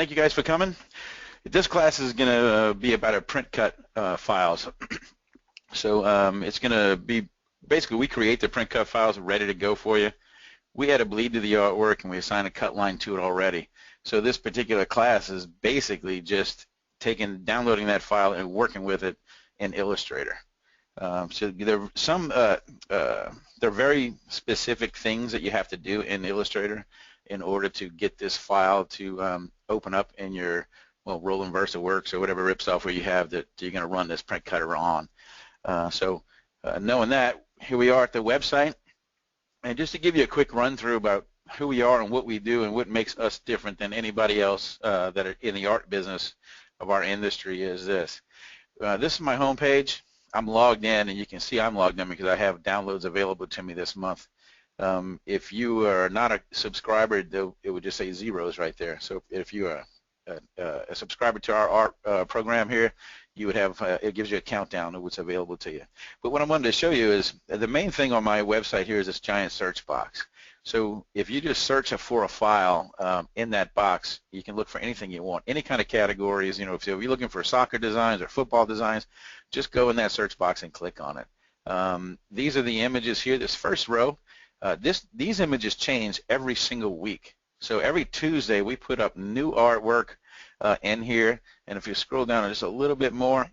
thank you guys for coming. This class is going to be about our print cut files. So it's going to be basically we create the print cut files ready to go for you. We add a bleed to the artwork and we assign a cut line to it already. So this particular class is basically just downloading that file and working with it in Illustrator. So there are very specific things that you have to do in Illustrator in order to get this file to open up in your Roland VersaWorks or whatever RIP software you have that you're going to run this print cutter on. Knowing that, here we are at the website, and just to give you a quick run through about who we are and what we do and what makes us different than anybody else that are in the art business of our industry is this. This is my home page. I'm logged in, and you can see I'm logged in because I have downloads available to me this month. If you are not a subscriber, it would just say zeros right there. So if you are a subscriber to our art program here, you would have it gives you a countdown of what's available to you. But what I wanted to show you is the main thing on my website here is this giant search box. So if you just search for a file in that box, you can look for anything you want, any kind of categories. You know, if you're looking for soccer designs or football designs, just go in that search box and click on it. These are the images here. This first row, these images change every single week. So every Tuesday we put up new artwork in here, and if you scroll down just a little bit more,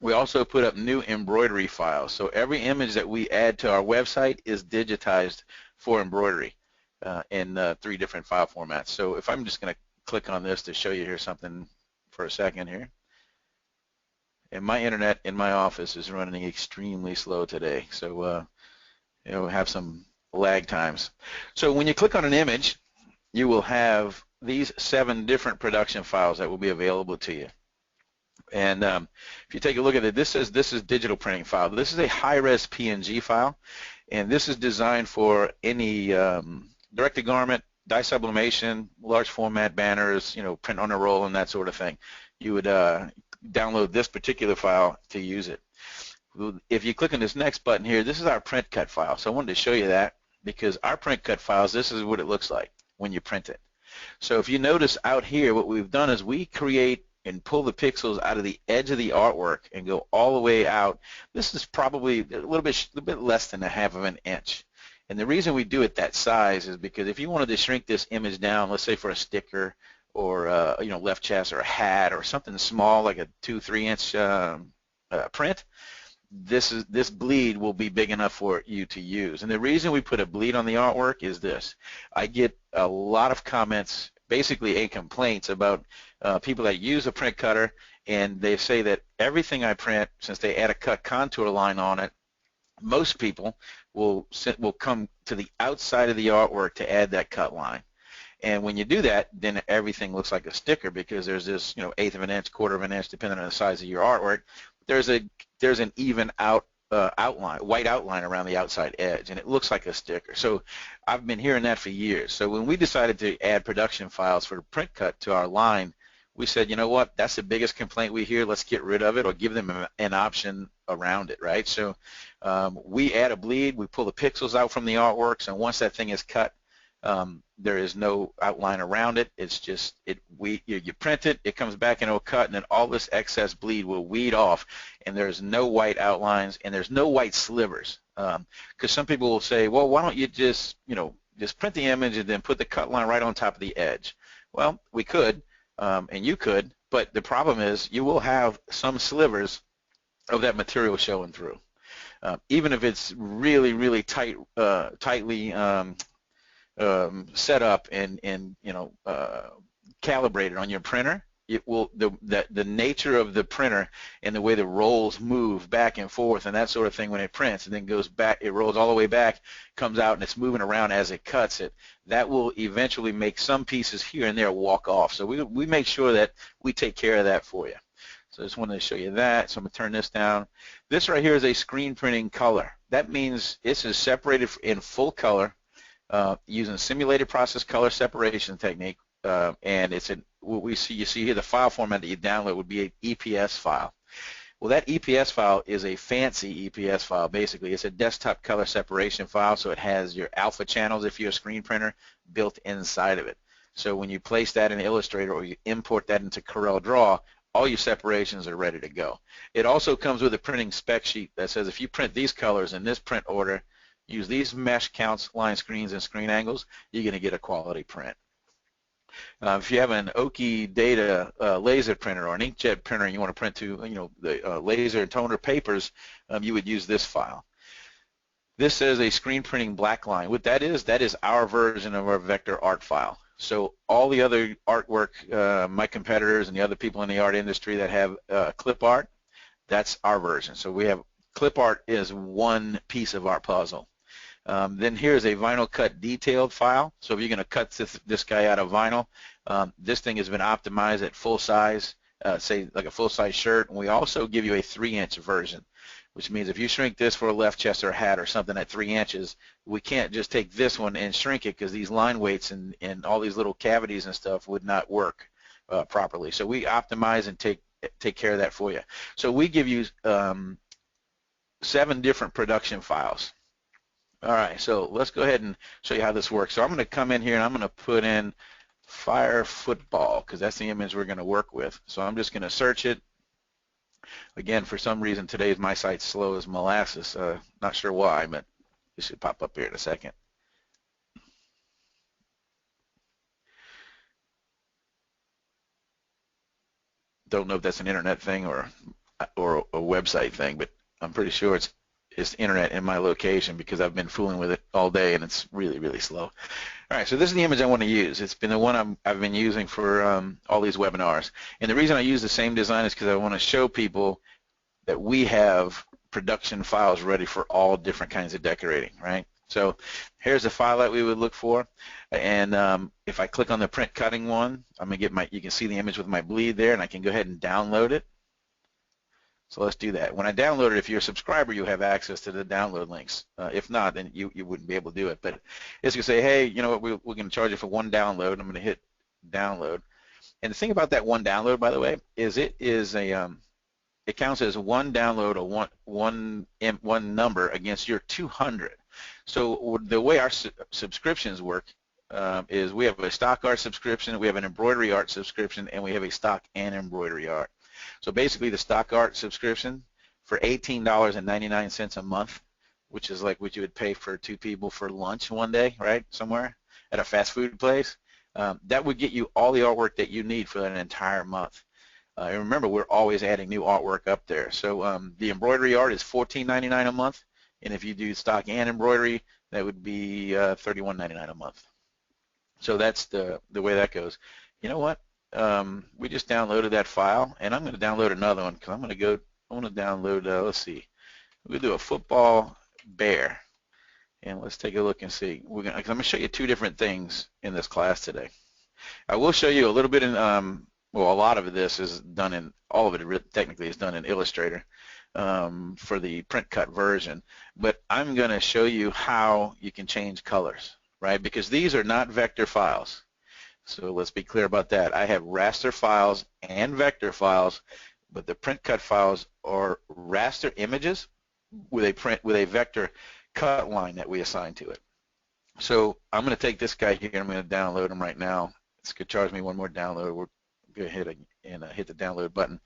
we also put up new embroidery files. So every image that we add to our website is digitized for embroidery in 3 different file formats. So if I'm just going to click on this to show you here something for a second here. And my internet in my office is running extremely slow today, so we have some lag times. So when you click on an image, you will have these 7 different production files that will be available to you. And if you take a look at it, this is digital printing file. This is a high-res PNG file, and this is designed for any direct-to-garment, dye sublimation, large format banners, print on a roll and that sort of thing. You would download this particular file to use it. If you click on this next button here, this is our print cut file. So I wanted to show you that because our print cut files, this is what it looks like when you print it. So if you notice out here, what we've done is we create and pull the pixels out of the edge of the artwork and go all the way out. This is probably a little bit less than 1/2 of an inch. And the reason we do it that size is because if you wanted to shrink this image down, let's say for a sticker or left chest or a hat or something small like a 2-3 inch print, this bleed will be big enough for you to use. And the reason we put a bleed on the artwork is this. I get a lot of comments, basically complaints about people that use a print cutter, and they say that everything I print, since they add a cut contour line on it, most people will come to the outside of the artwork to add that cut line. And when you do that, then everything looks like a sticker because there's this 1/8 of an inch, 1/4 of an inch, depending on the size of your artwork. There's an even outline, white outline around the outside edge, and it looks like a sticker. So I've been hearing that for years. So when we decided to add production files for print cut to our line, we said, you know what, that's the biggest complaint we hear. Let's get rid of it or give them an option around it, right? So we add a bleed, we pull the pixels out from the artworks, and once that thing is cut, there is no outline around it. It's just you print it, it comes back into a cut, and then all this excess bleed will weed off, and there's no white outlines and there's no white slivers. Because some people will say, well, why don't you just print the image and then put the cut line right on top of the edge? Well, we could, and you could, but the problem is you will have some slivers of that material showing through. Even if it's really, really tightly set up and calibrated on your printer, it will the nature of the printer and the way the rolls move back and forth and that sort of thing when it prints and then goes back, it rolls all the way back, comes out, and it's moving around as it cuts it. That will eventually make some pieces here and there walk off. So we make sure that we take care of that for you. So I just wanted to show you that. So I'm going to turn this down. This right here is a screen printing color. That means this is separated in full color using simulated process color separation technique, and it's what you see here, the file format that you download would be an EPS file. Well, that EPS file is a fancy EPS file. Basically, it's a desktop color separation file, so it has your alpha channels, if you're a screen printer, built inside of it. So when you place that in Illustrator or you import that into CorelDRAW, all your separations are ready to go. It also comes with a printing spec sheet that says if you print these colors in this print order, use these mesh counts, line screens, and screen angles, you're going to get a quality print. If you have an Oki Data laser printer or an inkjet printer and you want to print to, the laser and toner papers, you would use this file. This is a screen printing black line. What that is our version of our vector art file. So all the other artwork, my competitors and the other people in the art industry that have clip art, that's our version. So we have clip art is one piece of our puzzle. Then here's a vinyl cut detailed file. So if you're going to cut this guy out of vinyl, this thing has been optimized at full size, say like a full size shirt. And we also give you a 3-inch version, which means if you shrink this for a left chest or a hat or something at 3 inches, we can't just take this one and shrink it because these line weights and all these little cavities and stuff would not work properly. So we optimize and take care of that for you. So we give you 7 different production files. All right, so let's go ahead and show you how this works. So I'm going to come in here and I'm going to put in fire football because that's the image we're going to work with. So I'm just going to search it. Again, for some reason today my site's slow as molasses. Not sure why, but it should pop up here in a second. Don't know if that's an internet thing or a website thing, but I'm pretty sure it's internet in my location because I've been fooling with it all day and it's really, really slow. All right, so this is the image I want to use. It's been the one I've been using for all these webinars. And the reason I use the same design is because I want to show people that we have production files ready for all different kinds of decorating, right? So here's the file that we would look for. And if I click on the print cutting one, I'm going to get you can see the image with my bleed there, and I can go ahead and download it. So let's do that. When I download it, if you're a subscriber, you have access to the download links. If not, then you wouldn't be able to do it. But it's going to say, hey, you know what, we're going to charge you for one download. I'm going to hit download. And the thing about that one download, by the way, is it counts as one download or one number against your 200. So the way our subscriptions work is we have a stock art subscription, we have an embroidery art subscription, and we have a stock and embroidery art. So basically the stock art subscription for $18.99 a month, which is like what you would pay for 2 people for lunch one day, right, somewhere at a fast food place, that would get you all the artwork that you need for an entire month. And remember, we're always adding new artwork up there. So the embroidery art is $14.99 a month, and if you do stock and embroidery, that would be $31.99 a month. So that's the way that goes. You know what? We just downloaded that file, and I'm going to download another one because I want to download, let's see, we'll do a football bear, and let's take a look and see. I'm going to show you 2 different things in this class today. I will show you a little bit in, well, a lot of this is done in, all of it technically is done in Illustrator for the print cut version, but I'm going to show you how you can change colors, right, because these are not vector files. So let's be clear about that. I have raster files and vector files, but the print cut files are raster images with a vector cut line that we assign to it. So I'm going to take this guy here and I'm going to download him right now. It's going to charge me one more download. We're going to hit the download button.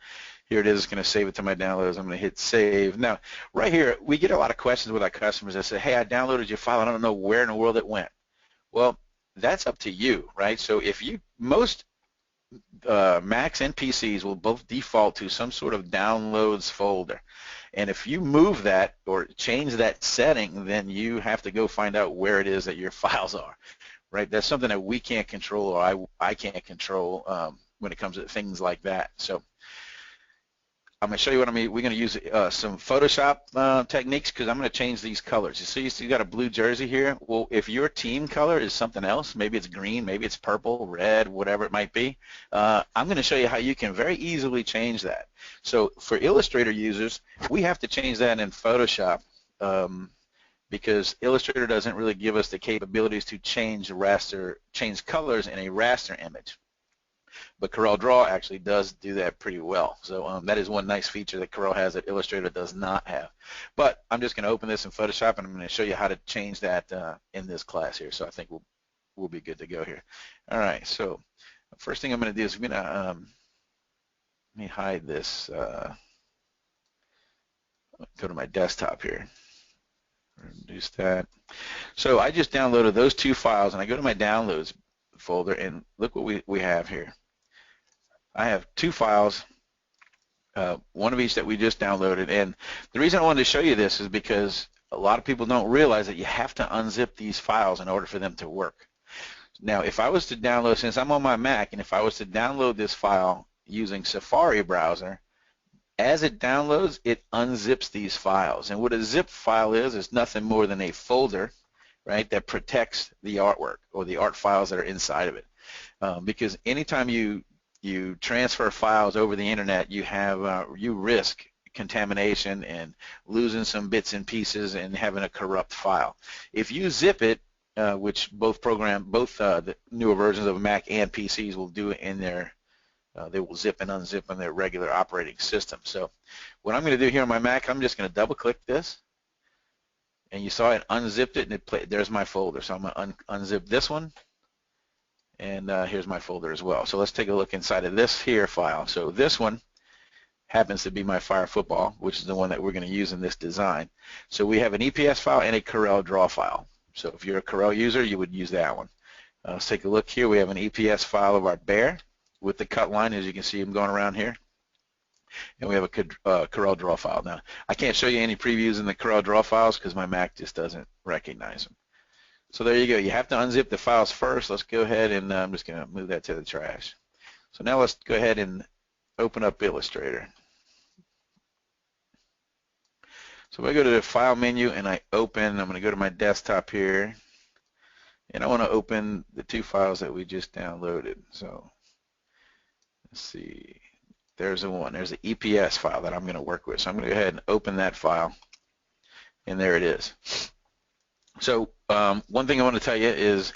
Here it is. It's going to save it to my downloads. I'm going to hit save. Now, right here, we get a lot of questions with our customers that say, hey, I downloaded your file. I don't know where in the world it went. Well, that's up to you, right? So if most Macs and PCs will both default to some sort of downloads folder. And if you move that or change that setting, then you have to go find out where it is that your files are, right? That's something that we can't control, or I can't control when it comes to things like that. So I'm going to show you what we're going to use some Photoshop techniques because I'm going to change these colors. You see you got a blue jersey here. Well, if your team color is something else, maybe it's green, maybe it's purple, red, whatever it might be, I'm going to show you how you can very easily change that. So for Illustrator users, we have to change that in Photoshop because Illustrator doesn't really give us the capabilities to change colors in a raster image. But CorelDRAW actually does do that pretty well. So that is one nice feature that Corel has that Illustrator does not have. But I'm just going to open this in Photoshop, and I'm going to show you how to change that in this class here. So I think we'll we'll be good to go here. All right, so first thing I'm going to do is I'm going to let me hide this. Go to my desktop here. Reduce that. So I just downloaded those two files, and I go to my downloads folder, and look what we have here. I have two files, one of each that we just downloaded, and the reason I wanted to show you this is because a lot of people don't realize that you have to unzip these files in order for them to work. Now, if I was to download, since I'm on my Mac, and if I was to download this file using Safari browser, as it downloads, it unzips these files. And what a zip file is nothing more than a folder, right, that protects the artwork or the art files that are inside of it. Because anytime you transfer files over the internet, you risk contamination and losing some bits and pieces and having a corrupt file. If you zip it, which both the newer versions of Mac and PCs will do it in their they will zip and unzip on their regular operating system. So what I'm going to do here on my Mac, I'm just going to double click this, and you saw it unzipped it, and there's my folder. So I'm going to unzip this one, and here's my folder as well. So let's take a look inside of this here file. So this one happens to be my Fire Football, which is the one that we're going to use in this design. So we have an EPS file and a Corel Draw file. So if you're a Corel user, you would use that one. Let's take a look here. We have an EPS file of our bear with the cut line, as you can see him going around here. And we have a Corel Draw file. Now, I can't show you any previews in the Corel Draw files because my Mac just doesn't recognize them. So there you go. You have to unzip the files first. Let's go ahead, and I'm just going to move that to the trash. So now let's go ahead and open up Illustrator. So if I go to the File menu and I open, I'm going to go to my desktop here, and I want to open the two files that we just downloaded. So let's see. There's the one. There's the EPS file that I'm going to work with. So I'm going to go ahead and open that file, and there it is. So one thing I want to tell you is,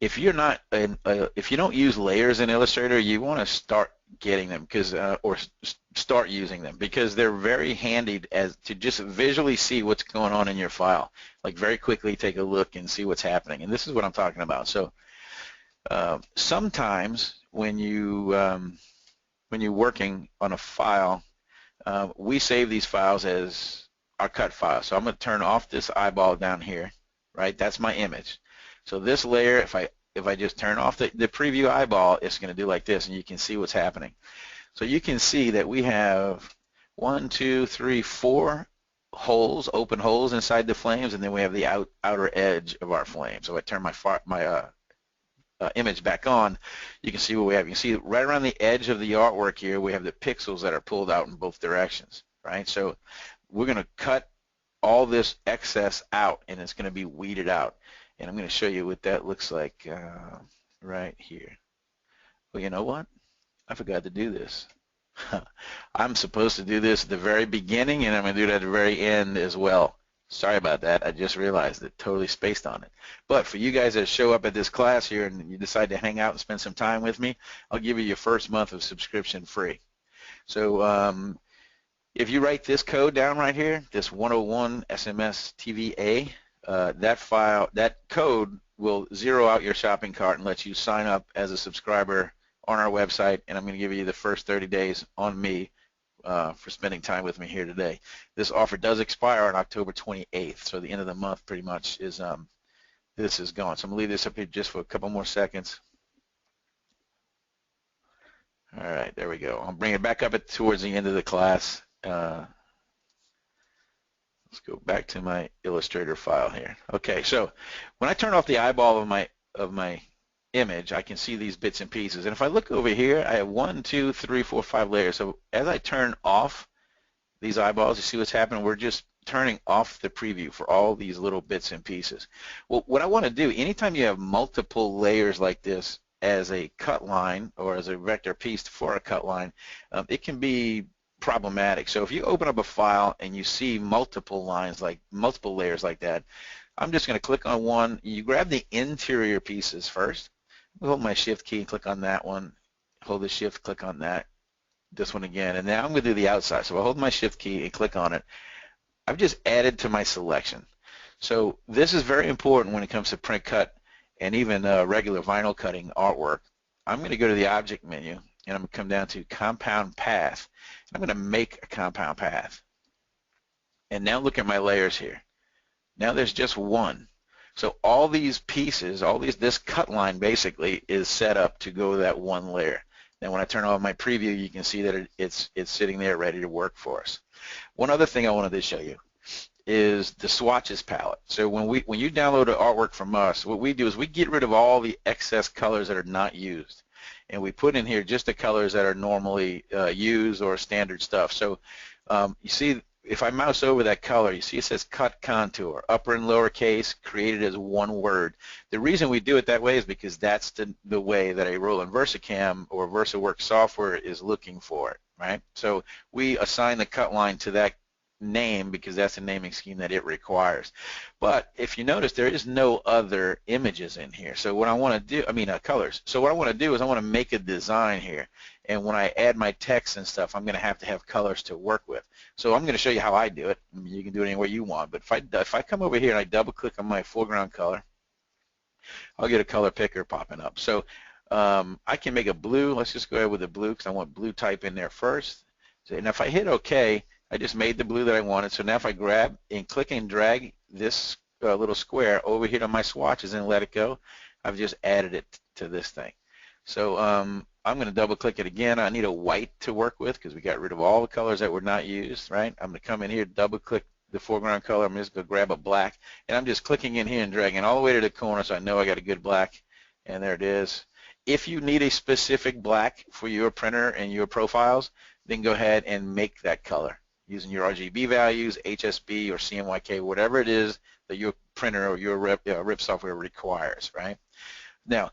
if you're not, if you don't use layers in Illustrator, you want to start getting them or start using them, because they're very handy to just visually see what's going on in your file. Like very quickly take a look and see what's happening. And this is what I'm talking about. So sometimes when you're working on a file, we save these files as our cut file. So I'm going to turn off this eyeball down here, right? That's my image. So this layer, if I just turn off the preview eyeball, it's going to do like this, and you can see what's happening. So you can see that we have 1, 2, 3, 4 holes, open holes inside the flames, and then we have the outer edge of our flame. So if I turn my image back on, you can see what we have. You can see right around the edge of the artwork here, we have the pixels that are pulled out in both directions, right? So we're going to cut all this excess out, and it's going to be weeded out. And I'm going to show you what that looks like right here. Well, you know what? I forgot to do this. I'm supposed to do this at the very beginning, and I'm going to do it at the very end as well. Sorry about that. I just realized it. Totally spaced on it. But for you guys that show up at this class here and you decide to hang out and spend some time with me, I'll give you your first month of subscription free. So if you write this code down right here, this 101 SMS TVA, that code will zero out your shopping cart and let you sign up as a subscriber on our website, and I'm going to give you the first 30 days on me for spending time with me here today. This offer does expire on October 28th, so the end of the month pretty much is this is gone. So I'm going to leave this up here just for a couple more seconds. All right, there we go. I'll bring it back up towards the end of the class. Let's go back to my Illustrator file here. Okay, so when I turn off the eyeball of my image, I can see these bits and pieces. And if I look over here, I have 1, 2, 3, 4, 5 layers. So as I turn off these eyeballs, you see what's happening? We're just turning off the preview for all these little bits and pieces. Well, what I want to do, anytime you have multiple layers like this as a cut line or as a vector piece for a cut line, it can be problematic. So if you open up a file and you see multiple layers like that, I'm just going to click on one. You grab the interior pieces first. Hold my shift key and click on that one. Hold the shift, click on that. This one again, and now I'm going to do the outside. So I hold my shift key and click on it. I've just added to my selection. So this is very important when it comes to print cut and even regular vinyl cutting artwork, I'm going to go to the object menu and I'm going to come down to compound path. I'm going to make a compound path. And now look at my layers here. Now there's just one. So all these pieces, this cut line basically is set up to go to that one layer. Now when I turn on my preview, you can see that it's sitting there ready to work for us. One other thing I wanted to show you is the swatches palette. So when you download an artwork from us, what we do is we get rid of all the excess colors that are not used, and we put in here just the colors that are normally used or standard stuff. So you see, if I mouse over that color, you see it says cut contour, upper and lower case, created as one word. The reason we do it that way is because that's the way that a Roland VersaCAM or VersaWorks software is looking for it, right? So we assign the cut line to that name because that's the naming scheme that it requires. But if you notice, there is no other images in here. So what I want to do, colors. So what I want to do is I want to make a design here, and when I add my text and stuff, I'm going to have colors to work with. So I'm going to show you how I do it. You can do it any way you want, but if I come over here and I double click on my foreground color, I'll get a color picker popping up. So I can make a blue. Let's just go ahead with the blue because I want blue type in there first. So, and if I hit OK, I just made the blue that I wanted. So now if I grab and click and drag this little square over here to my swatches and let it go, I've just added it to this thing. So I'm going to double click it again. I need a white to work with because we got rid of all the colors that were not used, right? I'm going to come in here, double click the foreground color. I'm just going to grab a black, and I'm just clicking in here and dragging all the way to the corner so I know I got a good black, and there it is. If you need a specific black for your printer and your profiles, then go ahead and make that color using your RGB values, HSB or CMYK, whatever it is that your printer or your RIP software requires, right? Now,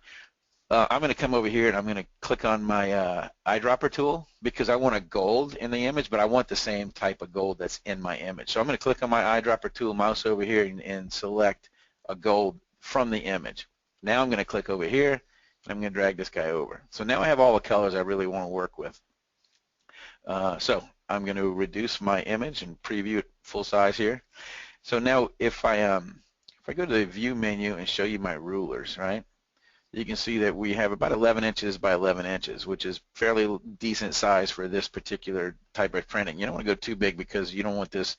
I'm going to come over here and I'm going to click on my eyedropper tool because I want a gold in the image, but I want the same type of gold that's in my image. So I'm going to click on my eyedropper tool, mouse over here, and select a gold from the image. Now I'm going to click over here and I'm going to drag this guy over. So now I have all the colors I really want to work with. So I'm going to reduce my image and preview it full size here. So now if I go to the view menu and show you my rulers, right, you can see that we have about 11 inches by 11 inches, which is fairly decent size for this particular type of printing. You don't want to go too big because you don't want this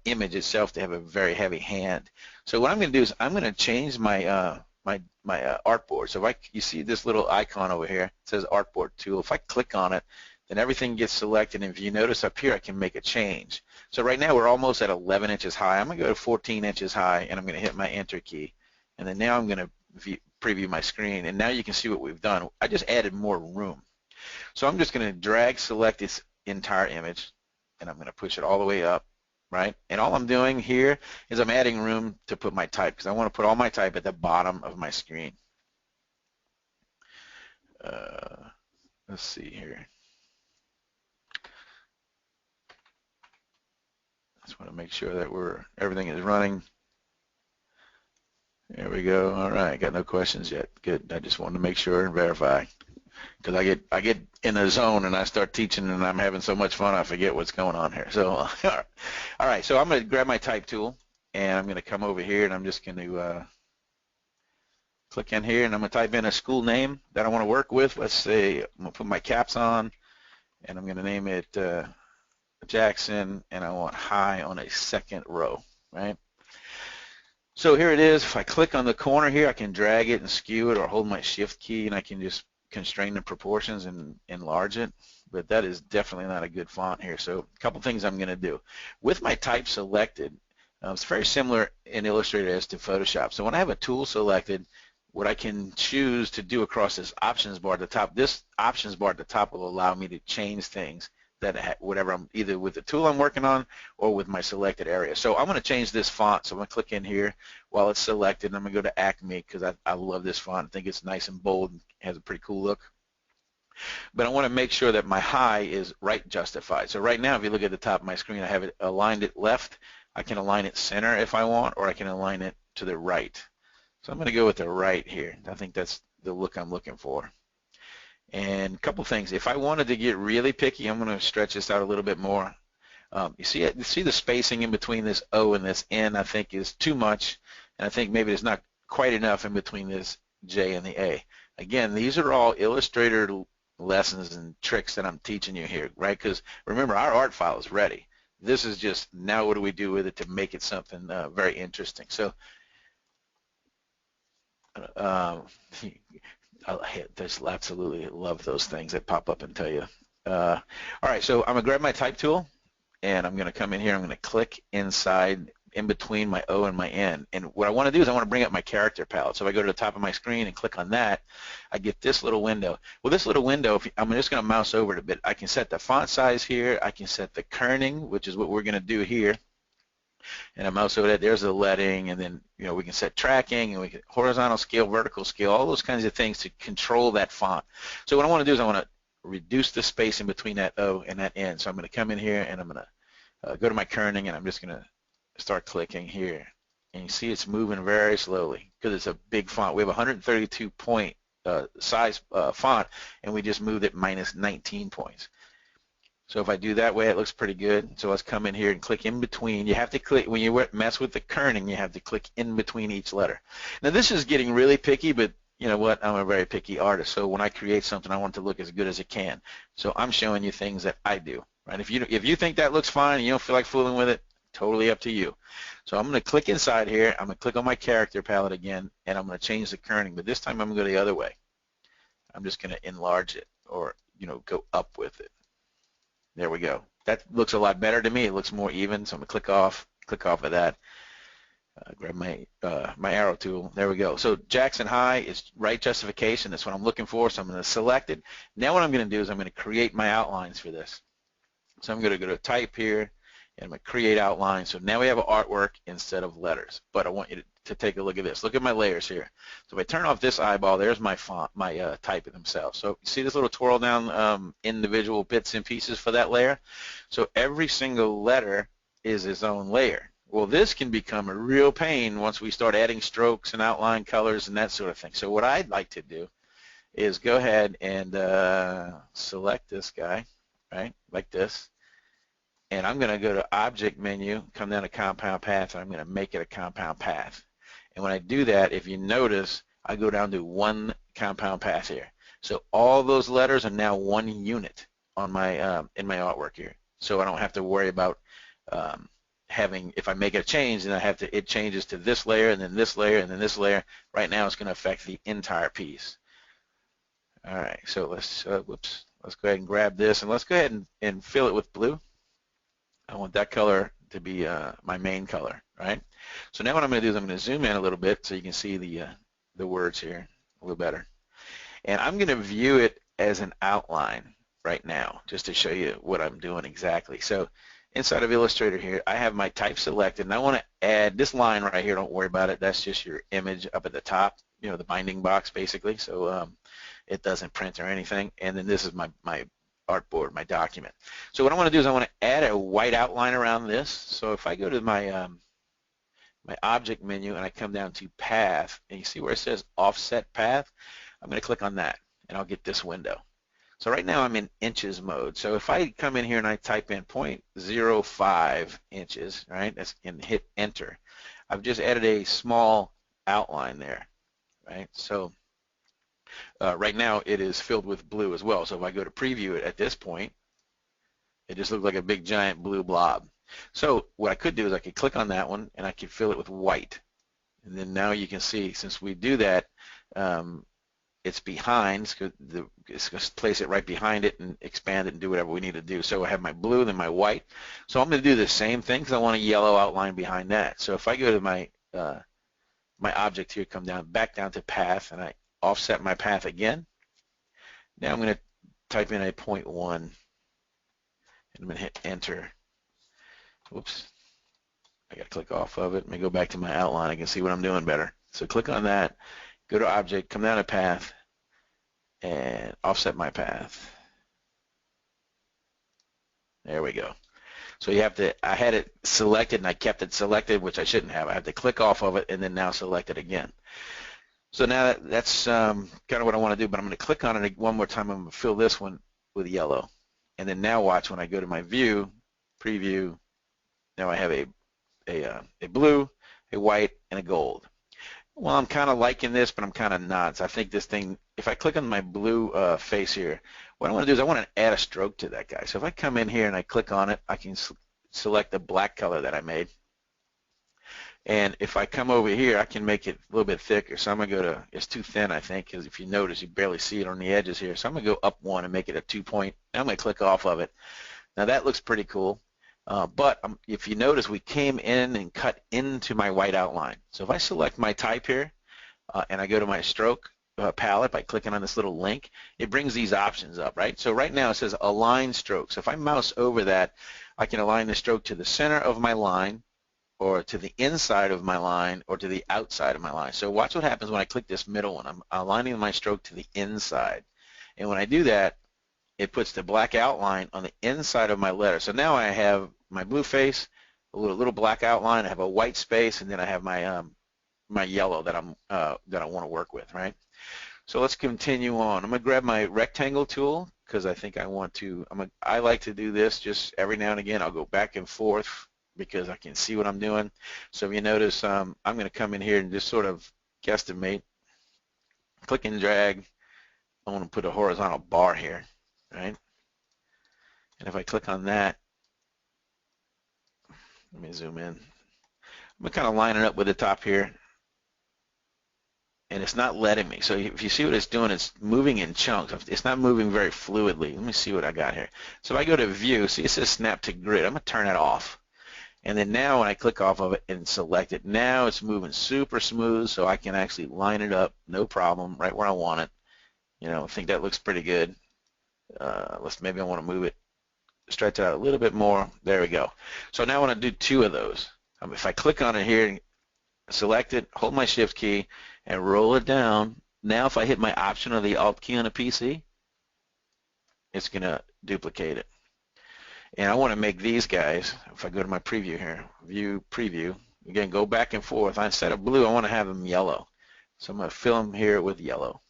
image itself to have a very heavy hand. So what I'm going to do is I'm going to change my my artboard. So if you see this little icon over here, it says artboard tool. If I click on it, then everything gets selected, and if you notice up here, I can make a change. So right now we're almost at 11 inches high. I'm going to go to 14 inches high, and I'm going to hit my enter key. And then now I'm going to preview my screen, and now you can see what we've done. I just added more room. So I'm just going to drag select this entire image, and I'm going to push it all the way up, right? And all I'm doing here is I'm adding room to put my type because I want to put all my type at the bottom of my screen. Let's see here. Just want to make sure that everything is running. There we go. All right, got no questions yet. Good. I just wanted to make sure and verify because I get in a zone and I start teaching and I'm having so much fun I forget what's going on here. So all right. So I'm going to grab my type tool and I'm going to come over here and I'm just going to click in here and I'm going to type in a school name that I want to work with. Let's say I'm going to put my caps on and I'm going to name it Jackson, and I want high on a second row, right? So here it is. If I click on the corner here, I can drag it and skew it or hold my shift key and I can just constrain the proportions and enlarge it, but that is definitely not a good font here. So a couple things I'm going to do. With my type selected, it's very similar in Illustrator as to Photoshop. So when I have a tool selected, what I can choose to do across this options bar at the top, this options bar at the top will allow me to change things that whatever I'm either with the tool I'm working on or with my selected area. So I'm going to change this font. So I'm going to click in here while it's selected and I'm going to go to Acme because I love this font. I think it's nice and bold and has a pretty cool look. But I want to make sure that my high is right justified. So right now if you look at the top of my screen, I have it aligned it left. I can align it center if I want, or I can align it to the right. So I'm going to go with the right here. I think that's the look I'm looking for. And a couple things. If I wanted to get really picky, I'm going to stretch this out a little bit more. You see the spacing in between this O and this N, I think, is too much, and I think maybe it's not quite enough in between this J and the A. Again, these are all Illustrator lessons and tricks that I'm teaching you here, right? Because remember, our art file is ready. This is just now what do we do with it to make it something very interesting. So I just absolutely love those things that pop up and tell you. All right, so I'm going to grab my type tool, and I'm going to come in here. I'm going to click inside in between my O and my N. And what I want to do is I want to bring up my character palette. So if I go to the top of my screen and click on that, I get this little window. Well, this little window, I'm just going to mouse over it a bit. I can set the font size here. I can set the kerning, which is what we're going to do here. And I mouse over that. There's the leading, and then we can set tracking, and we can horizontal scale, vertical scale, all those kinds of things to control that font. So what I want to do is I want to reduce the space in between that O and that N. So I'm going to come in here and I'm going to go to my kerning, and I'm just going to start clicking here, and you see it's moving very slowly because it's a big font. We have 132 point size font, and we just moved it minus 19 points. So if I do that way, it looks pretty good. So let's come in here and click in between. You have to click, when you mess with the kerning, you have to click in between each letter. Now this is getting really picky, but you know what, I'm a very picky artist, so when I create something, I want it to look as good as it can. So I'm showing you things that I do, right? If you think that looks fine and you don't feel like fooling with it, totally up to you. So I'm going to click inside here. I'm going to click on my character palette again, and I'm going to change the kerning, but this time I'm going to go the other way. I'm just going to enlarge it, or go up with it. There we go. That looks a lot better to me. It looks more even, so I'm going to click off of that. Grab my my arrow tool. There we go. So Jackson High is right justification. That's what I'm looking for, so I'm going to select it. Now what I'm going to do is I'm going to create my outlines for this. So I'm going to go to type here, and I'm going to create outline. So now we have artwork instead of letters. But I want you to take a look at this. Look at my layers here. So if I turn off this eyeball, there's my font, my type themselves. So you see this little twirl down individual bits and pieces for that layer? So every single letter is its own layer. Well, this can become a real pain once we start adding strokes and outline colors and that sort of thing. So what I'd like to do is go ahead and select this guy, right, like this. And I'm going to go to Object menu, come down to Compound Path, and I'm going to make it a compound path. And when I do that, if you notice, I go down to one compound path here. So all those letters are now one unit on my in my artwork here. So I don't have to worry about having, if I make a change, then it changes to this layer, and then this layer, and then this layer. Right now, it's going to affect the entire piece. All right, so let's let's go ahead and grab this, and let's go ahead and fill it with blue. I want that color to be my main color, right? So now what I'm going to do is I'm going to zoom in a little bit so you can see the words here a little better. And I'm going to view it as an outline right now, just to show you what I'm doing exactly. So inside of Illustrator here, I have my type selected, and I want to add this line right here. Don't worry about it. That's just your image up at the top, the binding box basically. So it doesn't print or anything. And then this is my artboard, my document. So what I want to do is I want to add a white outline around this. So if I go to my my object menu and I come down to path, and you see where it says offset path, I'm going to click on that, and I'll get this window. So right now I'm in inches mode. So if I come in here and I type in 0.05 inches, right, and hit enter, I've just added a small outline there, right? So right now it is filled with blue as well. So if I go to preview it at this point, it just looks like a big giant blue blob. So what I could do is I could click on that one, and I could fill it with white. And then now you can see, since we do that, it's behind. It's going to place it right behind it and expand it and do whatever we need to do. So I have my blue, then my white. So I'm going to do the same thing because I want a yellow outline behind that. So if I go to my my object here, come down, back down to path, and I offset my path again. Now I'm going to type in a 0.1, and I'm going to hit enter. Whoops. I got to click off of it. Let me go back to my outline. I can see what I'm doing better. So click on that, go to object, come down to path, and offset my path. There we go. So you have to, I had it selected and I kept it selected, which I shouldn't have. I have to click off of it and then now select it again. So now that's kind of what I want to do, but I'm going to click on it one more time. I'm going to fill this one with yellow. And then now watch when I go to my view, preview, now I have a blue, a white, and a gold. Well, I'm kind of liking this, but I'm kind of not. So I think this thing, if I click on my blue face here, what I want to do is I want to add a stroke to that guy. So if I come in here and I click on it, I can select the black color that I made. And if I come over here, I can make it a little bit thicker. So I'm going to go to, it's too thin, I think, because if you notice, you barely see it on the edges here. So I'm going to go up one and make it a 2-point. I'm going to click off of it. Now that looks pretty cool. But if you notice, we came in and cut into my white outline. So if I select my type here and I go to my stroke palette by clicking on this little link, it brings these options up, right? So right now it says align stroke. So if I mouse over that, I can align the stroke to the center of my line, or to the inside of my line, or to the outside of my line. So watch what happens when I click this middle one. I'm aligning my stroke to the inside. And when I do that, it puts the black outline on the inside of my letter. So now I have my blue face, a little black outline, I have a white space, and then I have my my yellow that I want to work with, right? So let's continue on. I'm going to grab my rectangle tool because I think I want to, I like to do this just every now and again. I'll go back and forth because I can see what I'm doing. So if you notice, I'm going to come in here and just sort of guesstimate, click and drag. I want to put a horizontal bar here, right? And if I click on that, let me zoom in. I'm going to kind of line it up with the top here. And it's not letting me. So if you see what it's doing, it's moving in chunks. It's not moving very fluidly. Let me see what I got here. So if I go to view, see it says snap to grid. I'm going to turn that off. And then now when I click off of it and select it, now it's moving super smooth, so I can actually line it up, no problem, right where I want it. You know, I think that looks pretty good. Maybe I want to move it, stretch it out a little bit more. There we go. So now I want to do two of those. If I click on it here, select it, hold my shift key, and roll it down. Now if I hit my option or the alt key on a PC, it's going to duplicate it. And I want to make these guys, if I go to my preview here, view, preview, again, go back and forth. Instead of blue, I want to have them yellow. So I'm going to fill them here with yellow.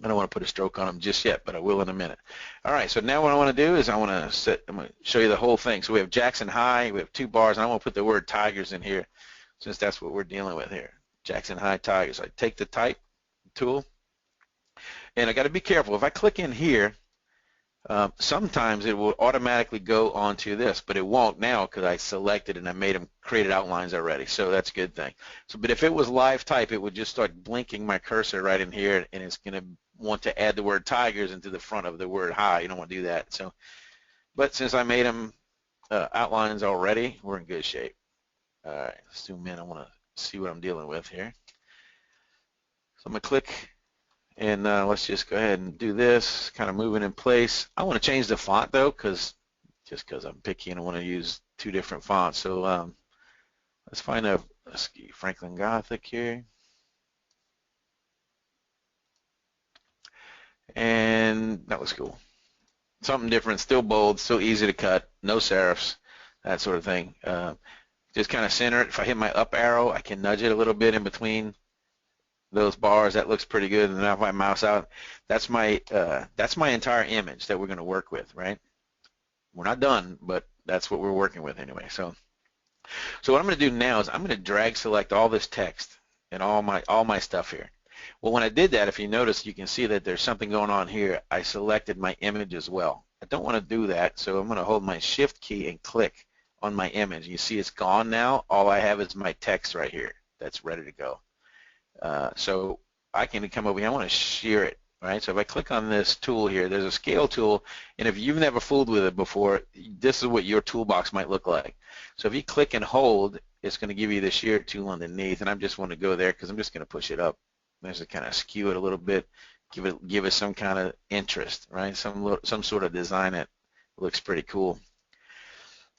I don't want to put a stroke on them just yet, but I will in a minute. All right, so now what I want to do is I'm going to show you the whole thing. So we have Jackson High, we have two bars, and I want to put the word Tigers in here since that's what we're dealing with here. Jackson High Tigers. I take the type tool, and I got to be careful. If I click in here, sometimes it will automatically go onto this, but it won't now because I selected and I made them created outlines already, so that's a good thing. So, but if it was live type, it would just start blinking my cursor right in here, and it's going to want to add the word Tigers into the front of the word high. You don't want to do that. So, but since I made them outlines already, we're in good shape. All right, let's zoom in. I want to see what I'm dealing with here. So I'm going to click. And let's just go ahead and do this, kind of moving in place. I want to change the font though, because I'm picky and I want to use two different fonts. So let's find a Franklin Gothic here. And that was cool. Something different, still bold, still easy to cut, no serifs, that sort of thing. Just kind of center it. If I hit my up arrow, I can nudge it a little bit in between those bars. That looks pretty good. And now if I mouse out, that's my entire image that we're going to work with, right? We're not done, but that's what we're working with anyway. So what I'm going to do now is I'm going to drag select all this text and all my stuff here. Well, when I did that, if you notice, you can see that there's something going on here. I selected my image as well. I don't want to do that, so I'm going to hold my shift key and click on my image. You see it's gone now. All I have is my text right here that's ready to go. So I can come over here. I want to shear it, right? So if I click on this tool here, there's a scale tool, and if you've never fooled with it before, this is what your toolbox might look like. So if you click and hold, it's going to give you the shear tool underneath, and I just want to go there because I'm just going to push it up. There's to kind of skew it a little bit, give it some kind of interest, right? Some sort of design that looks pretty cool.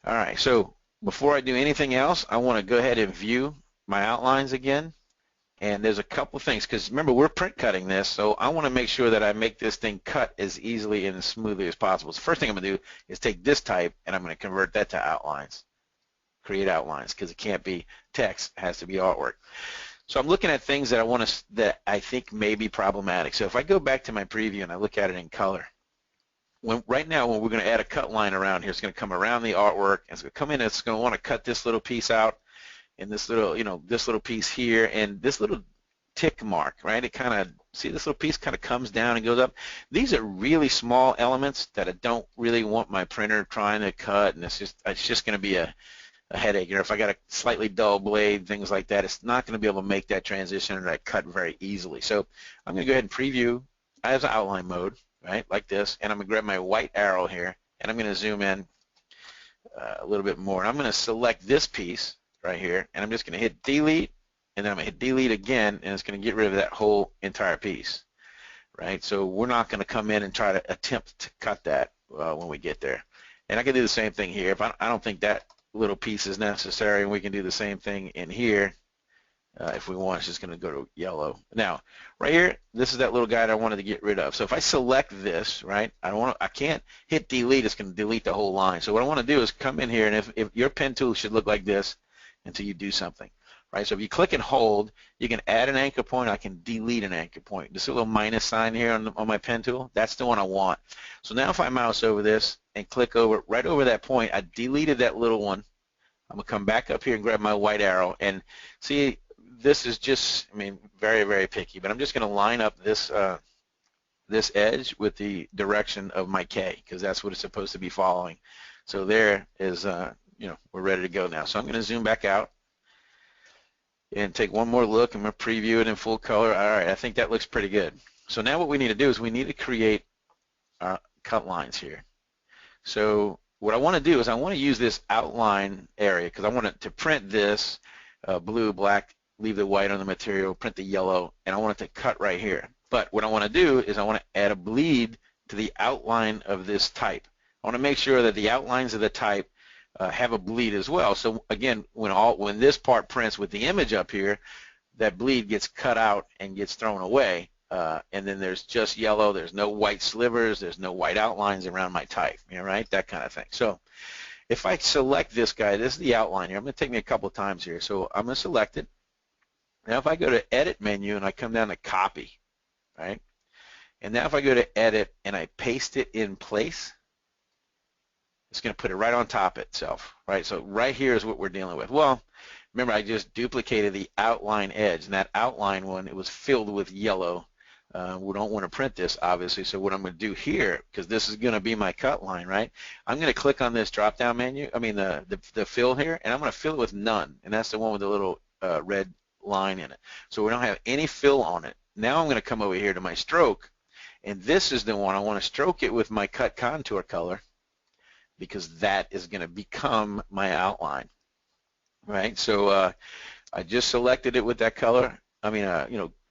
All right, so before I do anything else, I want to go ahead and view my outlines again. And there's a couple things, because remember, we're print cutting this, so I want to make sure that I make this thing cut as easily and as smoothly as possible. So the first thing I'm going to do is take this type, and I'm going to convert that to outlines, create outlines, because it can't be text, it has to be artwork. So I'm looking at things that I think may be problematic. So if I go back to my preview and I look at it in color, right now when we're going to add a cut line around here, it's going to come around the artwork, and it's going to come in, and it's going to want to cut this little piece out. and this little, this little piece here, and this little tick mark, right? It kind of, see this little piece kind of comes down and goes up. These are really small elements that I don't really want my printer trying to cut, and it's just going to be a headache. Or if I got a slightly dull blade, things like that, it's not going to be able to make that transition or that cut very easily. So I'm going to go ahead and preview as outline mode, right, like this, and I'm going to grab my white arrow here, and I'm going to zoom in a little bit more. And I'm going to select this piece right here, and I'm just going to hit delete, and then I'm going to hit delete again, and it's going to get rid of that whole entire piece, right? So we're not going to come in and try to attempt to cut that when we get there. And I can do the same thing here. If I don't think that little piece is necessary, and we can do the same thing in here. If we want, it's just going to go to yellow. Now, right here, this is that little guy that I wanted to get rid of. So if I select this, right, I can't hit delete. It's going to delete the whole line. So what I want to do is come in here, and if your pen tool should look like this until you do something, right? So if you click and hold, you can add an anchor point. I can delete an anchor point. This little minus sign here on my pen tool, that's the one I want. So now if I mouse over this and click over right over that point, I deleted that little one. I'm going to come back up here and grab my white arrow, and see, this is just, very, very picky, but I'm just going to line up this this edge with the direction of my K, because that's what it's supposed to be following. So there is, we're ready to go now. So I'm going to zoom back out and take one more look. I'm going to preview it in full color. All right, I think that looks pretty good. So now what we need to do is we need to create cut lines here. So what I want to do is I want to use this outline area, because I want it to print this blue, black, leave the white on the material, print the yellow, and I want it to cut right here. But what I want to do is I want to add a bleed to the outline of this type. I want to make sure that the outlines of the type have a bleed as well. So again, when this part prints with the image up here, that bleed gets cut out and gets thrown away, and then there's just yellow. There's no white slivers. There's no white outlines around my type, right? That kind of thing. So if I select this guy, this is the outline here. I'm going to take me a couple of times here. So I'm going to select it. Now if I go to Edit menu and I come down to Copy, right? And now if I go to Edit and I paste it in place, it's going to put it right on top itself, right? So right here is what we're dealing with. Well, remember I just duplicated the outline edge, and that outline one, it was filled with yellow. We don't want to print this, obviously, so what I'm going to do here, because this is going to be my cut line, right? I'm going to click on this drop-down menu, the fill here, and I'm going to fill it with none, and that's the one with the little red line in it. So we don't have any fill on it. Now I'm going to come over here to my stroke, and this is the one I want to stroke it with my cut contour color, because that is going to become my outline, right? So I just selected it with that color.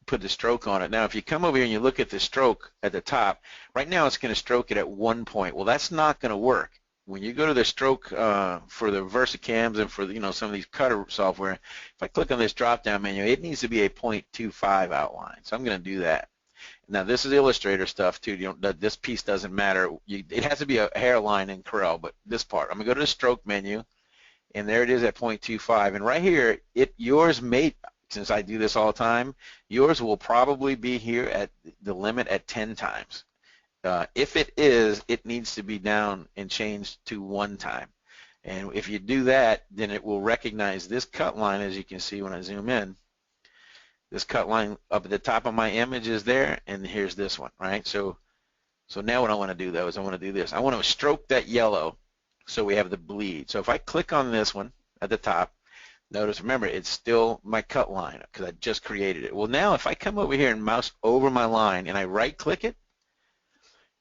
Put the stroke on it. Now if you come over here and you look at the stroke at the top, right now it's going to stroke it at 1 point. Well, that's not going to work. When you go to the stroke for the VersaCams and for some of these cutter software, if I click on this drop-down menu, it needs to be a 0.25 outline. So I'm going to do that. Now this is Illustrator stuff too. This piece doesn't matter. It has to be a hairline in Corel, but this part, I'm going to go to the stroke menu, and there it is at 0.25. And right here, yours may, since I do this all the time, yours will probably be here at the limit at 10 times. If it is, it needs to be down and changed to 1 time. And if you do that, then it will recognize this cut line, as you can see when I zoom in. This cut line up at the top of my image is there, and here's this one, right? So now what I want to do, though, is I want to do this. I want to stroke that yellow so we have the bleed. So if I click on this one at the top, notice, remember, it's still my cut line because I just created it. Well, now if I come over here and mouse over my line and I right-click it,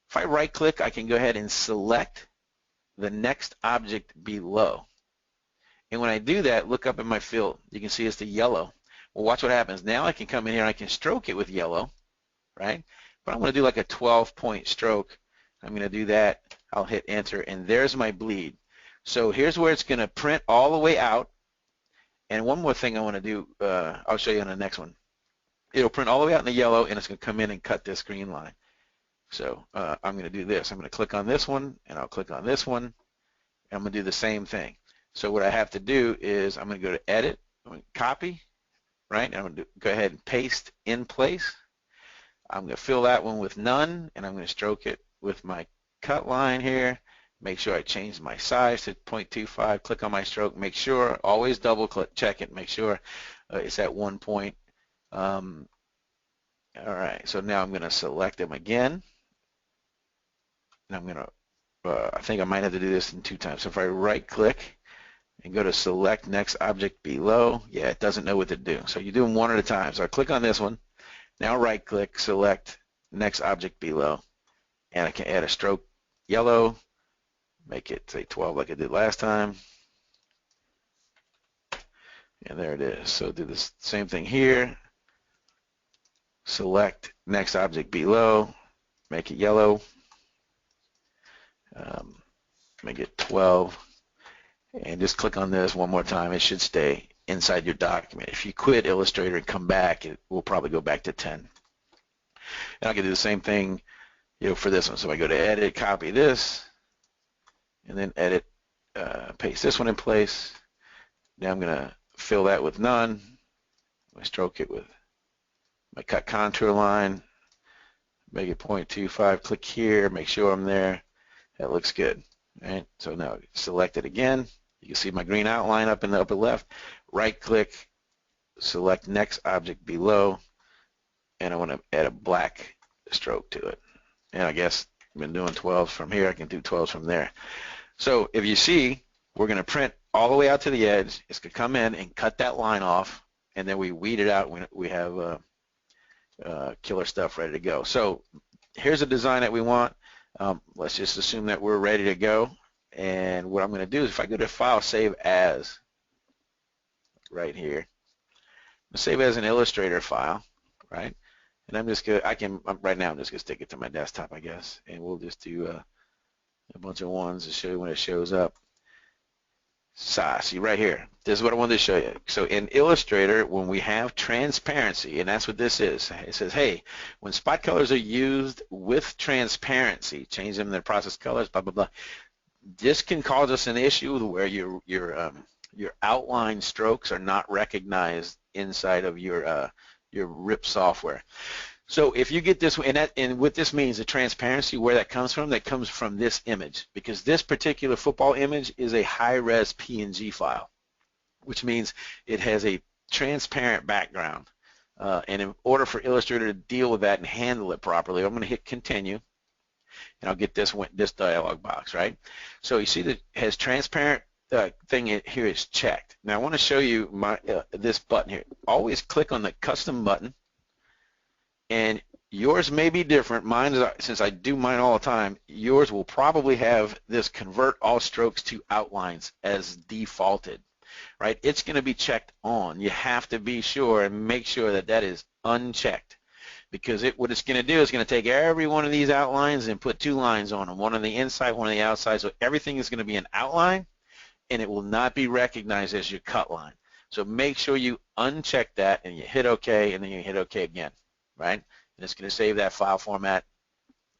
if I right-click, I can go ahead and select the next object below. And when I do that, look up in my fill. You can see it's the yellow. Well, watch what happens. Now I can come in here and I can stroke it with yellow, right? But I'm going to do like a 12-point stroke. I'm going to do that. I'll hit Enter, and there's my bleed. So here's where it's going to print all the way out. And one more thing I want to do, I'll show you on the next one. It'll print all the way out in the yellow, and it's going to come in and cut this green line. So I'm going to do this. I'm going to click on this one, and I'll click on this one, and I'm going to do the same thing. So what I have to do is I'm going to go to Edit, I'm going to copy, right? I'm going to go ahead and paste in place. I'm going to fill that one with none, and I'm going to stroke it with my cut line here, Make sure I change my size to 0.25. Click on my stroke. Make sure, always double click, check it. Make sure it's at 1 point. All right, so now I'm going to select them again. And I'm going to, I think I might have to do this in 2 times. So if I right click and go to select next object below, yeah, it doesn't know what to do. So you do them one at a time. So I click on this one. Now right click, select next object below. And I can add a stroke yellow. Make it say 12 like I did last time. And there it is. So do the same thing here. Select next object below. Make it yellow. Make it 12. And just click on this one more time. It should stay inside your document. If you quit Illustrator and come back, it will probably go back to 10. And I can do the same thing, for this one. So I go to edit, copy this, and then edit, paste this one in place. Now I'm going to fill that with none. I stroke it with my cut contour line, make it 0.25, click here, make sure I'm there. That looks good. Right? So now select it again. You can see my green outline up in the upper left. Right click, select next object below, and I want to add a black stroke to it. And I guess I've been doing 12s from here. I can do 12s from there. So if you see, we're going to print all the way out to the edge. It's going to come in and cut that line off, and then we weed it out when we have killer stuff ready to go. So here's a design that we want. Let's just assume that we're ready to go. And what I'm going to do is if I go to File, Save As, right here, save as an Illustrator file, right? And I'm just going to, right now I'm just going to stick it to my desktop, I guess. And we'll just do a bunch of ones to show you when it shows up. See right here, this is what I wanted to show you. So in Illustrator, when we have transparency, and that's what this is, it says, hey, when spot colors are used with transparency, change them in their process colors, blah, blah, blah. This can cause us an issue where your outline strokes are not recognized inside of your RIP software. So if you get this, and what this means, the transparency, where that comes from this image, because this particular football image is a high-res PNG file, which means it has a transparent background. And in order for Illustrator to deal with that and handle it properly, I'm going to hit continue, and I'll get this dialog box, right? So you see that it has transparent thing here is checked. Now I want to show you this button here. Always click on the custom button. And yours may be different. Mine is, since I do mine all the time, yours will probably have this convert all strokes to outlines as defaulted, right? It's going to be checked on. You have to be sure and make sure that that is unchecked, because what it's going to do is going to take every one of these outlines and put 2 lines on them, one on the inside, one on the outside. So everything is going to be an outline, and it will not be recognized as your cut line. So make sure you uncheck that and you hit OK, and then you hit OK again. Right? And it's going to save that file format,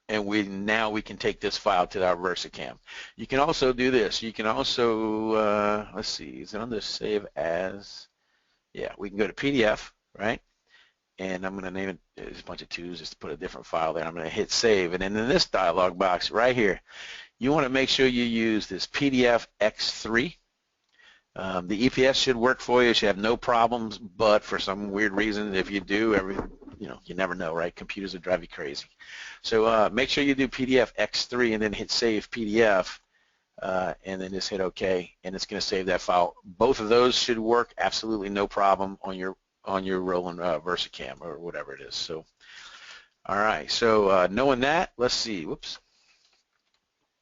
and now we can take this file to our VersaCam. You can also do this. You can also, let's see, is it on the Save As? Yeah, we can go to PDF, right? And I'm going to name it, there's a bunch of 2s, just to put a different file there. I'm going to hit Save, and then in this dialog box right here, you want to make sure you use this PDF X3. The EPS should work for you. You should have no problems, but for some weird reason, if you do, you never know, right? Computers will drive you crazy. So make sure you do PDF X3 and then hit Save PDF, and then just hit OK, and it's going to save that file. Both of those should work absolutely no problem on your rolling VersaCam or whatever it is. So, all right. So knowing that, let's see. Whoops.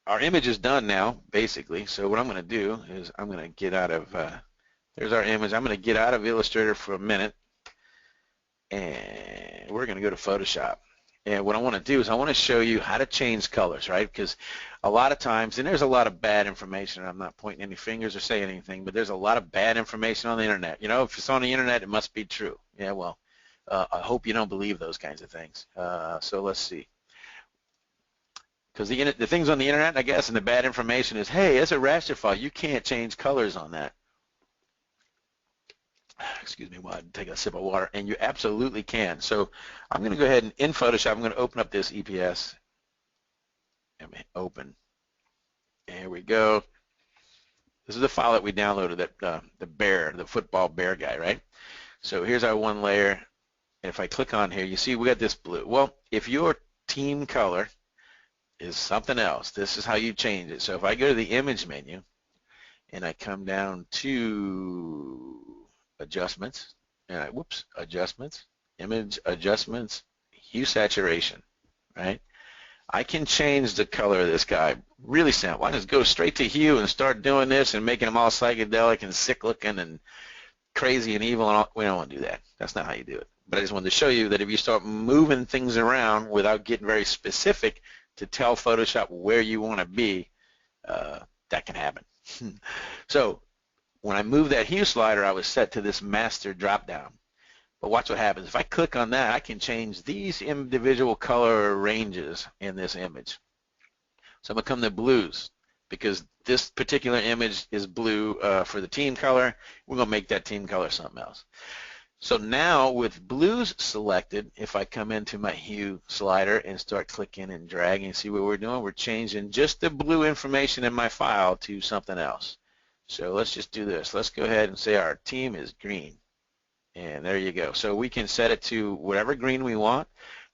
Our image is done now, basically. So what I'm going to do is I'm going to get out of, there's our image. I'm going to get out of Illustrator for a minute, and we're going to go to Photoshop. And what I want to do is I want to show you how to change colors, right? Because a lot of times, and there's a lot of bad information. I'm not pointing any fingers or saying anything, but there's a lot of bad information on the internet. You know, if it's on the internet, it must be true. Yeah, well, I hope you don't believe those kinds of things. So let's see. Because the things on the internet, I guess, and the bad information is, hey, it's a raster file. You can't change colors on that. Excuse me while I take a sip of water. And you absolutely can. So I'm going to go ahead and in Photoshop, I'm going to open up this EPS. Let me open. There we go. This is the file that we downloaded, that the football bear guy, right? So here's our one layer, and if I click on here, you see we got this blue. Well, if your team color is something else, this is how you change it. So if I go to the image menu and I come down to adjustments, and adjustments, image adjustments, hue saturation, right? I can change the color of this guy really simple. I just go straight to hue and start doing this and making them all psychedelic and sick looking and crazy and evil, and all. We don't want to do that. That's not how you do it. But I just wanted to show you that if you start moving things around without getting very specific to tell Photoshop where you want to be, that can happen. So when I move that hue slider, I was set to this master drop down. But watch what happens. If I click on that, I can change these individual color ranges in this image. So I'm going to come to blues, because this particular image is blue for the team color. We're going to make that team color something else. So now with blues selected, if I come into my hue slider and start clicking and dragging, see what we're doing? We're changing just the blue information in my file to something else. So let's just do this. Let's go ahead and say our team is green. And there you go. So we can set it to whatever green we want.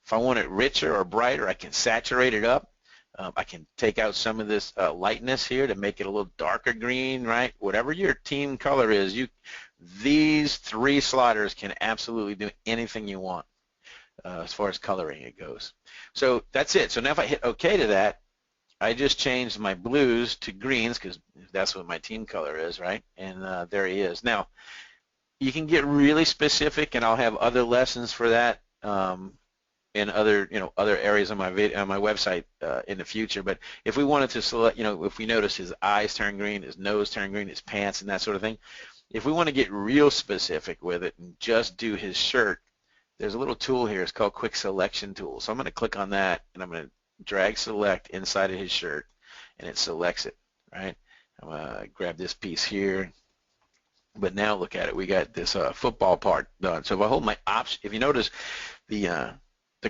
If I want it richer or brighter, I can saturate it up. I can take out some of this lightness here to make it a little darker green, right? Whatever your team color is, these three sliders can absolutely do anything you want as far as coloring it goes. So that's it. So now if I hit OK to that, I just changed my blues to greens, because that's what my team color is, right? And there he is. Now, you can get really specific, and I'll have other lessons for that in other areas on my website in the future. But if we wanted to select, if we notice his eyes turn green, his nose turn green, his pants, and that sort of thing, if we want to get real specific with it and just do his shirt, there's a little tool here. It's called Quick Selection Tool. So I'm going to click on that, and I'm going to drag select inside of his shirt, and it selects it, right? I'm going to grab this piece here. But now look at it. We got this football part done. So if I hold my option, if you notice, the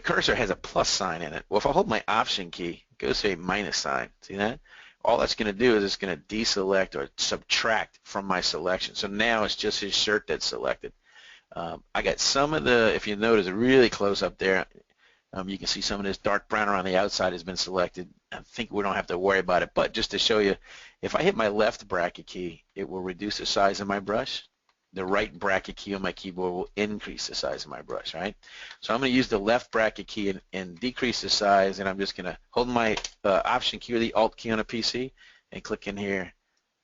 cursor has a plus sign in it. Well, if I hold my option key, it goes to a minus sign. See that? All that's going to do is it's going to deselect or subtract from my selection. So now it's just his shirt that's selected. I got some of the, if you notice, really close up there, you can see some of this dark brown around the outside has been selected. I think we don't have to worry about it, but just to show you, if I hit my left bracket key, it will reduce the size of my brush. The right bracket key on my keyboard will increase the size of my brush, right? So I'm going to use the left bracket key and decrease the size, and I'm just going to hold my option key or the alt key on a PC and click in here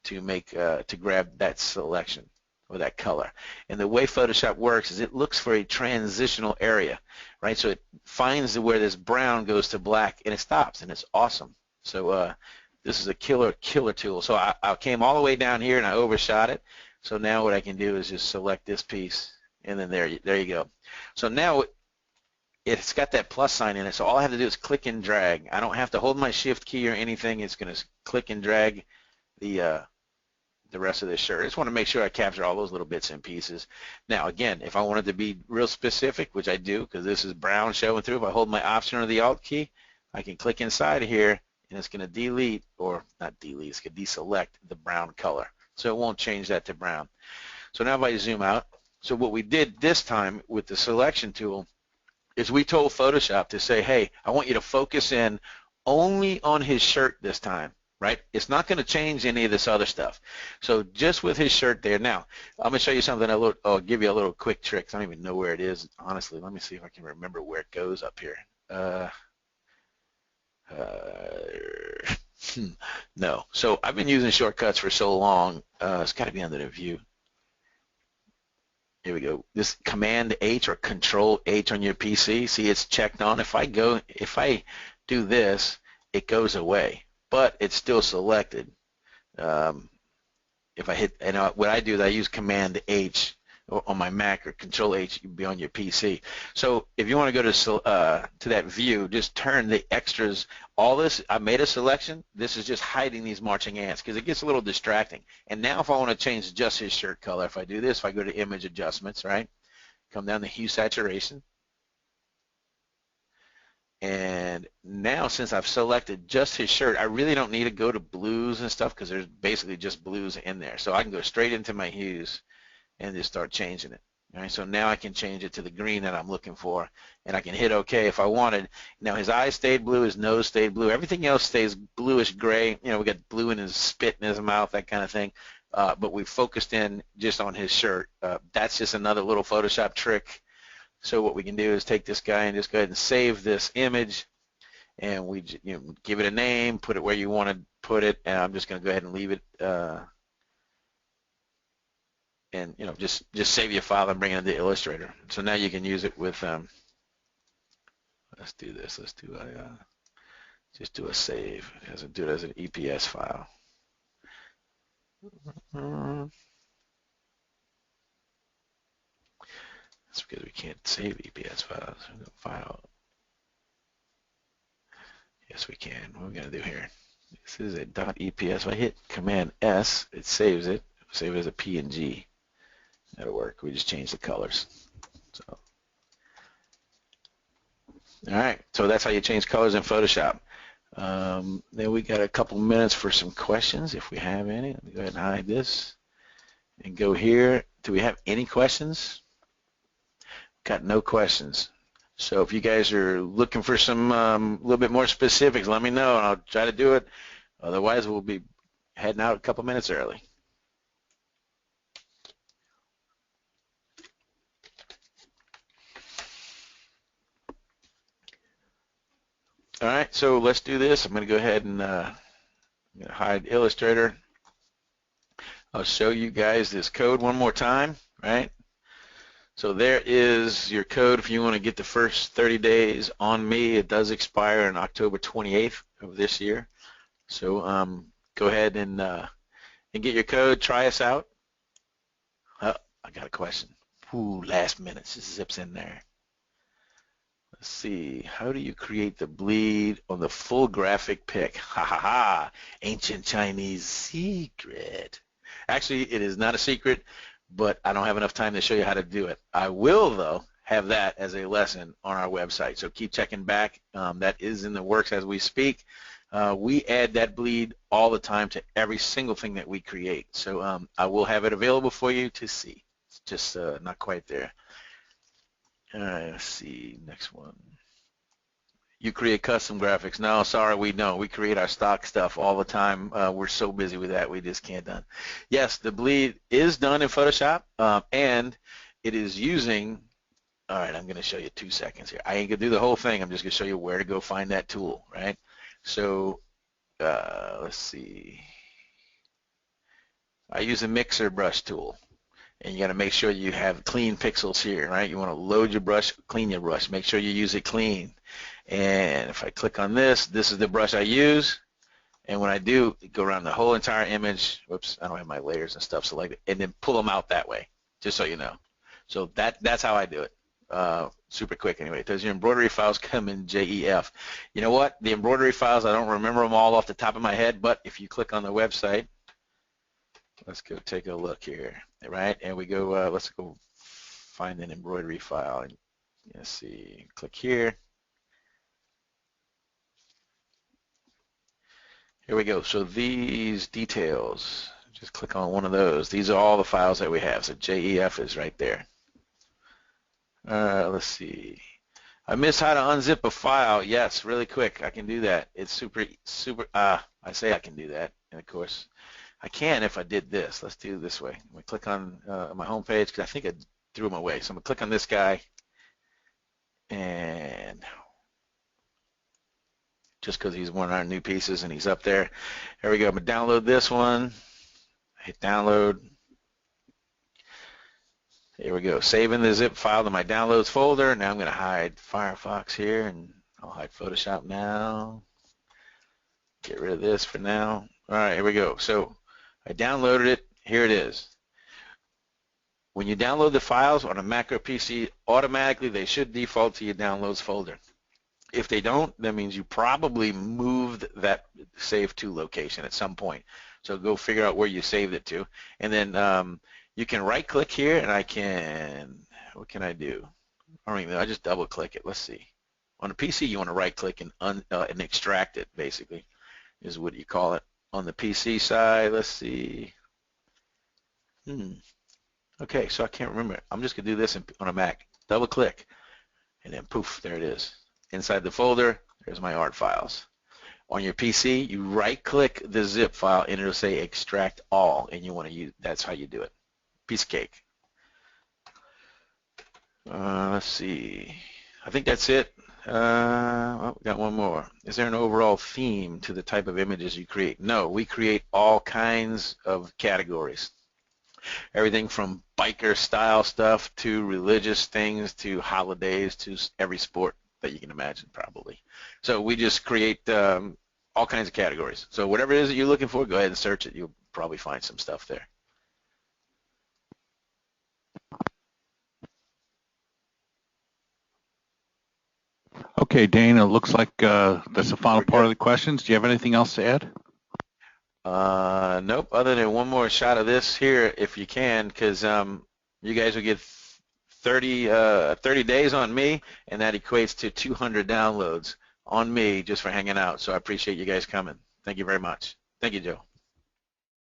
to grab that selection or that color. And the way Photoshop works is it looks for a transitional area, right? So it finds where this brown goes to black, and it stops, and it's awesome. So this is a killer tool. So I came all the way down here and I overshot it. So now what I can do is just select this piece, and then there you go. So now it's got that plus sign in it, so all I have to do is click and drag. I don't have to hold my shift key or anything. It's going to click and drag the rest of this shirt. I just want to make sure I capture all those little bits and pieces. Now again, if I wanted to be real specific, which I do because this is brown showing through, if I hold my option or the alt key, I can click inside of here, and it's going to delete, or not delete, it's going to deselect the brown color. So it won't change that to brown. So now if I zoom out, so what we did this time with the selection tool is we told Photoshop to say, hey, I want you to focus in only on his shirt this time, right? It's not going to change any of this other stuff. So just with his shirt there. Now, I'm going to show you something, I'll give you a little quick trick. I don't even know where it is, honestly. Let me see if I can remember where it goes up here. No. So I've been using shortcuts for so long, it's got to be under the view. Here we go. This Command H or Control H on your PC, see it's checked on. If I do this, it goes away, but it's still selected. If I hit, and what I do is I use Command H on my Mac, or Control H, you can be on your PC. So if you want to go to that view, just turn the extras. All this, I made a selection. This is just hiding these marching ants because it gets a little distracting. And now if I want to change just his shirt color, if I do this, if I go to Image Adjustments, right, come down to Hue Saturation, And now since I've selected just his shirt, I really don't need to go to blues and stuff because there's basically just blues in there. So I can go straight into my hues and just start changing it. All right, so now I can change it to the green that I'm looking for, and I can hit OK if I wanted. Now his eyes stayed blue, his nose stayed blue, everything else stays bluish gray. You know, we got blue in his spit in his mouth, that kind of thing. But we focused in just on his shirt. That's just another little Photoshop trick. So what we can do is take this guy and just go ahead and save this image, and we give it a name, put it where you want to put it, and I'm just going to go ahead and leave it. And just save your file and bring it into Illustrator. So now you can use it with. Let's do this. Let's do a just do a save. Do it as an EPS file. That's because we can't save EPS files. File. Yes, we can. What are we gonna do here? This is a .eps. If I hit Command S, it saves it. Save it as a PNG. That'll work. We just change the colors. So, all right. So that's how you change colors in Photoshop. Then we got a couple minutes for some questions, if we have any. Let me go ahead and hide this and go here. Do we have any questions? Got no questions. So if you guys are looking for some little bit more specifics, let me know and I'll try to do it. Otherwise, we'll be heading out a couple minutes early. All right, so let's do this. I'm going to go ahead and hide Illustrator. I'll show you guys this code one more time, right? So there is your code if you want to get the first 30 days on me. It does expire on October 28th of this year. So go ahead and get your code. Try us out. Oh, I got a question. Ooh, last minute. Just zips in there. Let's see, how do you create the bleed on the full graphic pic? Ha ha ha, ancient Chinese secret. Actually, it is not a secret, but I don't have enough time to show you how to do it. I will, though, have that as a lesson on our website, so keep checking back. That is in the works as we speak. We add that bleed all the time to every single thing that we create, so I will have it available for you to see. It's just not quite there. Let's see, next one. You create custom graphics. No, sorry, we don't. We create our stock stuff all the time. We're so busy with that, we just can't done. Yes, the bleed is done in Photoshop, and it is using, all right, I'm going to show you 2 seconds here. I ain't going to do the whole thing. I'm just going to show you where to go find that tool, right? So let's see. I use a mixer brush tool. And you got to make sure you have clean pixels here, right? You want to load your brush, clean your brush. Make sure you use it clean. And if I click on this, this is the brush I use. And when I do, go around the whole entire image. Whoops, I don't have my layers and stuff selected. And then pull them out that way, just so you know. So that's how I do it. Super quick anyway. Does your embroidery files come in JEF? You know what? The embroidery files, I don't remember them all off the top of my head, but if you click on the website, let's go take a look here, right? And we go, let's go find an embroidery file. Let's see, click here. Here we go. So these details, just click on one of those. These are all the files that we have. So JEF is right there. Let's see. I missed how to unzip a file. Yes, really quick. I can do that. It's super. I say I can do that, and of course, I can if I did this. Let's do it this way. I'm going to click on my home page because I think I threw them away. So I'm going to click on this guy, and just because he's one of our new pieces and he's up there. Here we go. I'm going to download this one. Hit download. Here we go. Saving the zip file to my downloads folder. Now I'm going to hide Firefox here, and I'll hide Photoshop now. Get rid of this for now. All right, here we go. So I downloaded it. Here it is. When you download the files on a Mac or PC, automatically they should default to your downloads folder. If they don't, that means you probably moved that save to location at some point. So go figure out where you saved it to. And then you can right click here, and I can, what can I do? I don't even know. I just double click it. Let's see. On the PC, you want to right-click and extract it, basically, is what you call it. On the PC side, let's see. Okay, so I can't remember. I'm just going to do this on a Mac. Double-click, and then poof, there it is. Inside the folder, there's my art files. On your PC, you right-click the zip file, and it'll say Extract All, and you want to use. That's how you do it. Piece of cake. Let's see. I think that's it. Oh, we got one more. Is there an overall theme to the type of images you create? No, we create all kinds of categories. Everything from biker style stuff to religious things to holidays to every sport that you can imagine, probably. So we just create all kinds of categories. So whatever it is that you're looking for, go ahead and search it. You'll probably find some stuff there. Okay, Dane, it looks like that's the final part of the questions. Do you have anything else to add? Nope, other than one more shot of this here, if you can, because you guys will get 30 days on me, and that equates to 200 downloads on me just for hanging out. So I appreciate you guys coming. Thank you very much. Thank you, Joe.